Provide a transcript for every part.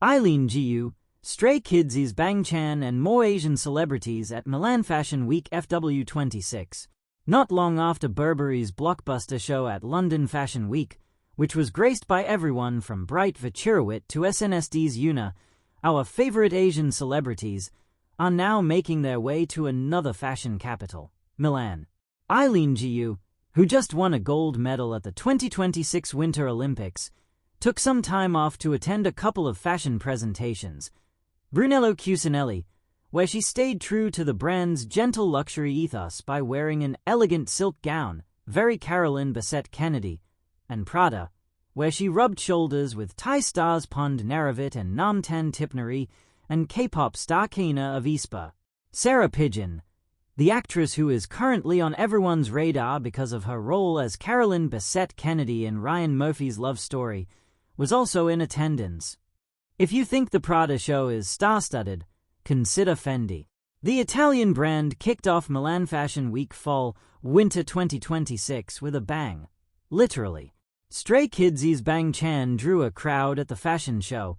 Eileen Jiu, Stray Kids' Bangchan and more Asian celebrities at Milan Fashion Week FW26. Not long after Burberry's blockbuster show at London Fashion Week, which was graced by everyone from Bright Vachirawit to SNSD Yuna, our favorite Asian celebrities are now making their way to another fashion capital, Milan. Eileen Jiu, who just won a gold medal at the 2026 Winter Olympics, took some time off to attend a couple of fashion presentations, Brunello Cucinelli, where she stayed true to the brand's gentle luxury ethos by wearing an elegant silk gown, very Caroline Bessette Kennedy, and Prada, where she rubbed shoulders with Thai stars Pond Naravit and Namtan Tipnari and K-pop star Kina of Aespa. Sarah Pigeon, the actress who is currently on everyone's radar because of her role as Caroline Bessette Kennedy in Ryan Murphy's love story, was also in attendance. If you think the Prada show is star-studded, consider Fendi. The Italian brand kicked off Milan Fashion Week Fall/Winter 2026 with a bang. Literally. Stray Kids' Bangchan drew a crowd at the fashion show,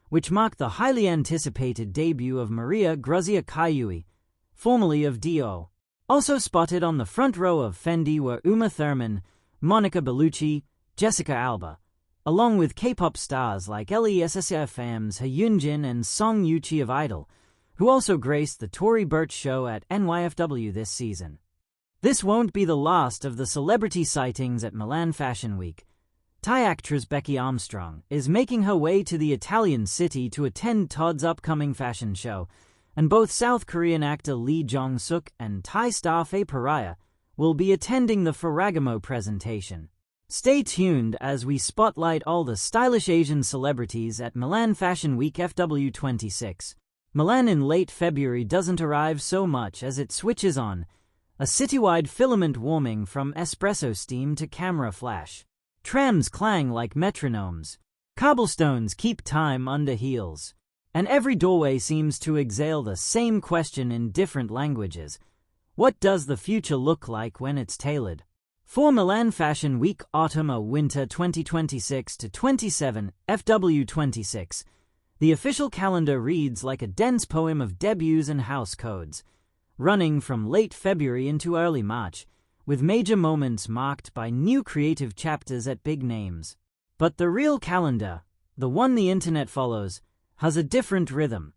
which marked the highly anticipated debut of Maria Grazia Chiui, formerly of Dior. Also spotted on the front row of Fendi were Uma Thurman, Monica Bellucci, Jessica Alba, along with K-pop stars like LESSFM's Hyunjin and Song Yuchi of Idol, who also graced the Tory Burch show at NYFW this season. This won't be the last of the celebrity sightings at Milan Fashion Week. Thai actress Becky Armstrong is making her way to the Italian city to attend Todd's upcoming fashion show, and both South Korean actor Lee Jong-suk and Thai star Faye Pariah will be attending the Ferragamo presentation. Stay tuned as we spotlight all the stylish Asian celebrities at Milan Fashion Week FW26. Milan in late February doesn't arrive so much as it switches on, a citywide filament warming from espresso steam to camera flash. Trams clang like metronomes. Cobblestones keep time under heels. And every doorway seems to exhale the same question in different languages. What does the future look like when it's tailored? For Milan Fashion Week Autumn/Winter 2026-27 FW26, the official calendar reads like a dense poem of debuts and house codes, running from late February into early March, with major moments marked by new creative chapters at big names. But the real calendar, the one the internet follows, has a different rhythm.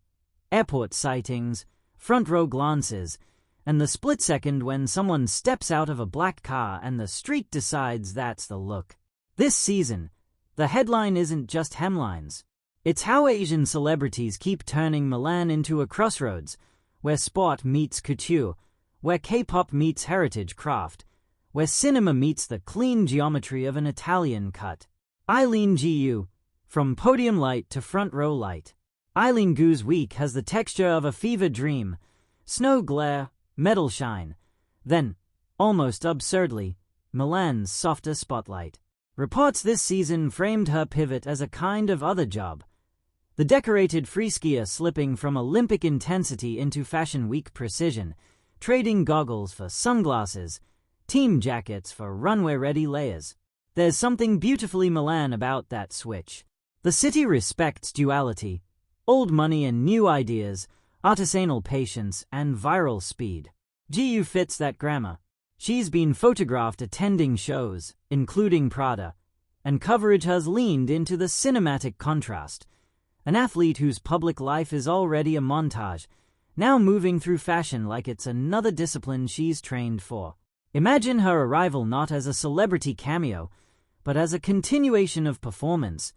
Airport sightings, front row glances, and the split second when someone steps out of a black car and the street decides that's the look. This season, the headline isn't just hemlines. It's how Asian celebrities keep turning Milan into a crossroads, where sport meets couture, where K-pop meets heritage craft, where cinema meets the clean geometry of an Italian cut. Eileen Jiu, from podium light to front row light. Eileen Jiu's week has the texture of a fever dream, snow glare, metal shine, then, almost absurdly, Milan's softer spotlight. Reports this season framed her pivot as a kind of other job. The decorated freeskier slipping from Olympic intensity into Fashion Week precision, trading goggles for sunglasses, team jackets for runway-ready layers. There's something beautifully Milan about that switch. The city respects duality, old money and new ideas, artisanal patience and viral speed. Jiu fits that grammar. She's been photographed attending shows, including Prada, and coverage has leaned into the cinematic contrast. An athlete whose public life is already a montage, now moving through fashion like it's another discipline she's trained for. Imagine her arrival not as a celebrity cameo, but as a continuation of performance,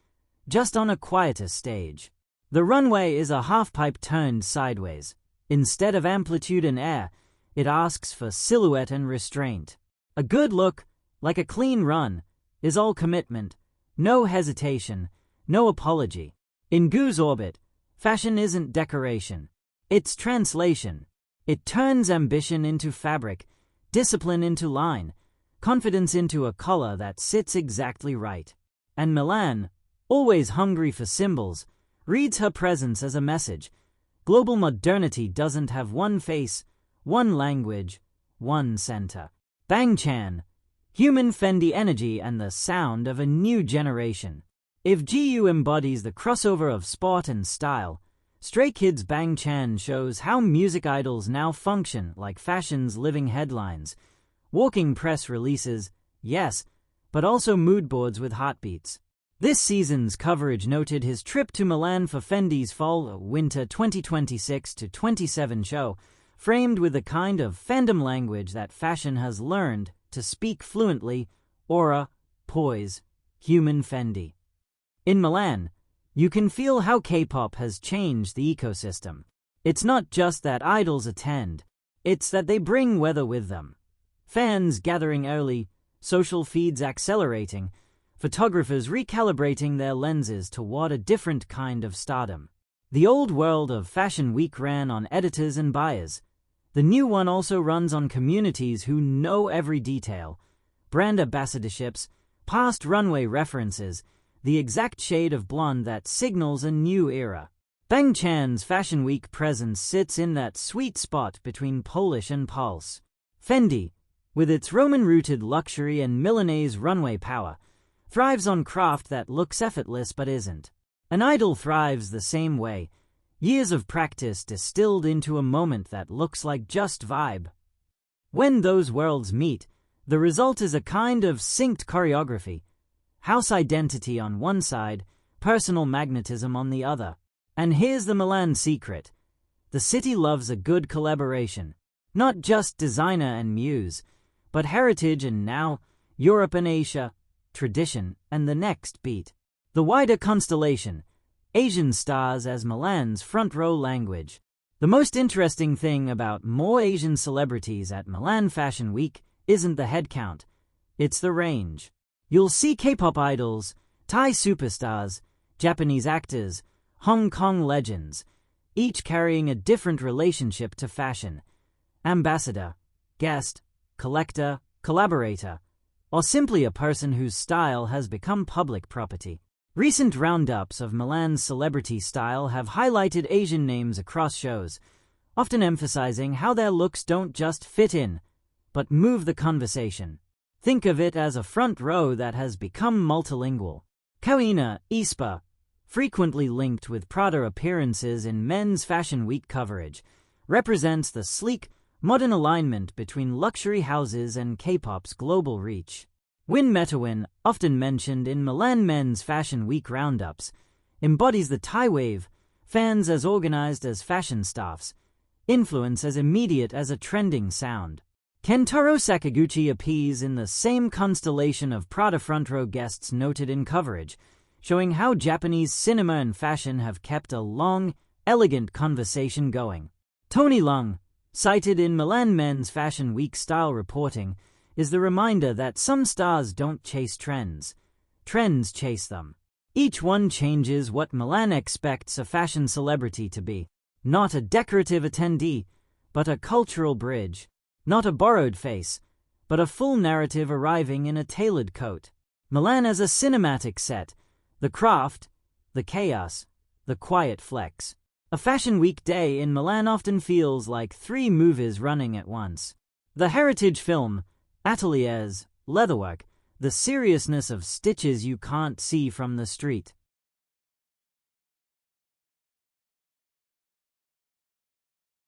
just on a quieter stage. The runway is a half-pipe turned sideways. Instead of amplitude and air, it asks for silhouette and restraint. A good look, like a clean run, is all commitment, no hesitation, no apology. In Jiu's orbit, fashion isn't decoration. It's translation. It turns ambition into fabric, discipline into line, confidence into a color that sits exactly right. And Milan, always hungry for symbols, reads her presence as a message. Global modernity doesn't have one face, one language, one center. Bangchan, human Fendi energy and the sound of a new generation. If GU embodies the crossover of sport and style, Stray Kids Bangchan shows how music idols now function like fashion's living headlines, walking press releases, yes, but also mood boards with heartbeats. This season's coverage noted his trip to Milan for Fendi's Fall/Winter 2026-27 show, framed with the kind of fandom language that fashion has learned to speak fluently: aura, poise, human Fendi. In Milan, you can feel how K-pop has changed the ecosystem. It's not just that idols attend, it's that they bring weather with them. Fans gathering early, social feeds accelerating, photographers recalibrating their lenses toward a different kind of stardom. The old world of Fashion Week ran on editors and buyers. The new one also runs on communities who know every detail: brand ambassadorships, past runway references, the exact shade of blonde that signals a new era. Bangchan's Fashion Week presence sits in that sweet spot between Polish and Pulse. Fendi, with its Roman-rooted luxury and Milanese runway power, thrives on craft that looks effortless but isn't. An idol thrives the same way: years of practice distilled into a moment that looks like just vibe. When those worlds meet, the result is a kind of synced choreography: house identity on one side, personal magnetism on the other. And here's the Milan secret: the city loves a good collaboration. Not just designer and muse, but heritage and now, Europe and Asia, tradition and the next beat. The wider constellation: Asian stars as Milan's front-row language. The most interesting thing about more Asian celebrities at Milan Fashion Week isn't the headcount, it's the range. You'll see K-pop idols, Thai superstars, Japanese actors, Hong Kong legends, each carrying a different relationship to fashion: ambassador, guest, collector, collaborator, or simply a person whose style has become public property. Recent roundups of Milan's celebrity style have highlighted Asian names across shows, often emphasizing how their looks don't just fit in, but move the conversation. Think of it as a front row that has become multilingual. Karina Ispa, frequently linked with Prada appearances in Men's Fashion Week coverage, represents the sleek, modern alignment between luxury houses and K-pop's global reach. Win Metawin, often mentioned in Milan Men's Fashion Week roundups, embodies the Thai wave: fans as organized as fashion staffs, influence as immediate as a trending sound. Kentaro Sakaguchi appears in the same constellation of Prada front row guests noted in coverage, showing how Japanese cinema and fashion have kept a long, elegant conversation going. Tony Leung, cited in Milan Men's Fashion Week style reporting, is the reminder that some stars don't chase trends. Trends chase them. Each one changes what Milan expects a fashion celebrity to be. Not a decorative attendee, but a cultural bridge. Not a borrowed face, but a full narrative arriving in a tailored coat. Milan as a cinematic set: the craft, the chaos, the quiet flex. A Fashion Week day in Milan often feels like 3 movies running at once. The heritage film, ateliers, leatherwork, the seriousness of stitches you can't see from the street.